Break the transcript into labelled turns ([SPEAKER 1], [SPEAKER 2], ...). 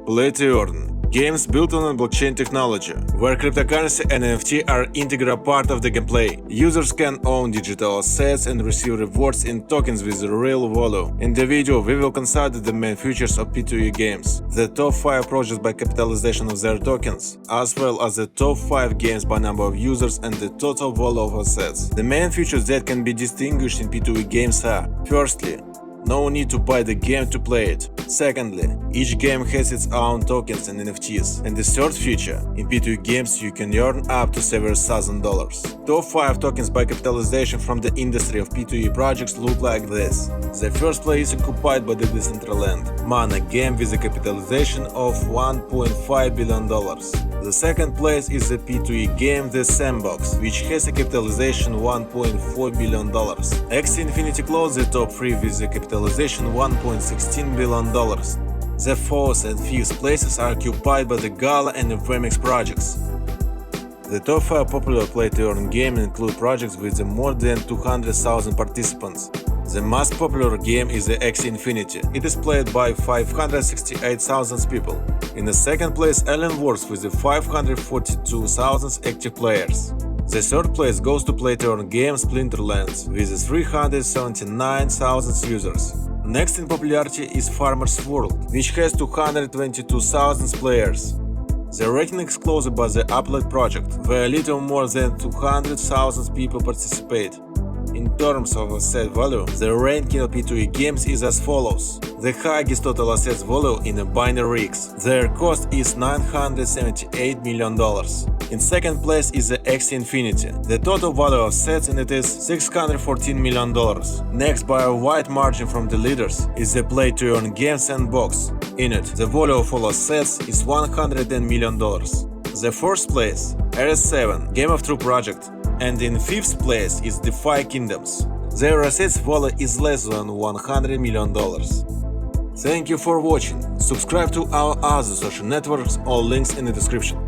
[SPEAKER 1] Play to earn. Games built on blockchain technology, where cryptocurrency and NFT are integral part of the gameplay. Users can own digital assets and receive rewards in tokens with real value. In the video, we will consider the main features of P2E games, the top 5 projects by capitalization of their tokens, as well as the top 5 games by number of users and the total value of assets. The main features that can be distinguished in P2E games are: firstly, no need to buy the game to play it. Secondly, each game has its own tokens and NFTs. And the third feature, in P2E games you can earn up to several $1,000. Top 5 tokens by capitalization from the industry of P2E projects look like this. The first place is occupied by the Decentraland Mana game with a capitalization of $1.5 billion. The second place is the P2E game The Sandbox, which has a capitalization $1.4 billion. Axie Infinity closed the top 3 with a capitalization $1.16 billion. The fourth and fifth places are occupied by the Gala and the VMX projects. The top 5 popular play-to-earn games include projects with more than 200,000 participants. The most popular game is the Axie Infinity. It is played by 568,000 people. In the second place, Alien Wars with 542,000 active players. The third place goes to play-to-earn game Splinterlands with 379,000 users. Next in popularity is Farmer's World, which has 222,000 players. The rating is exclusive by the Upload project, where a little more than 200,000 people participate. In terms of asset value, the ranking of P2E games is as follows. The highest total assets value in a binary X. Their cost is $978 million. In second place is the Axie Infinity. The total value of assets in it is $614 million. Next, by a wide margin from the leaders, is the play-to-earn game Sandbox. In it, the value of all assets is $110 million. The first place, RS7, Game of True project. And in fifth place is DeFi Kingdoms. Their assets value is less than $100 million. Thank you for watching. Subscribe to our other social networks, all links in the description.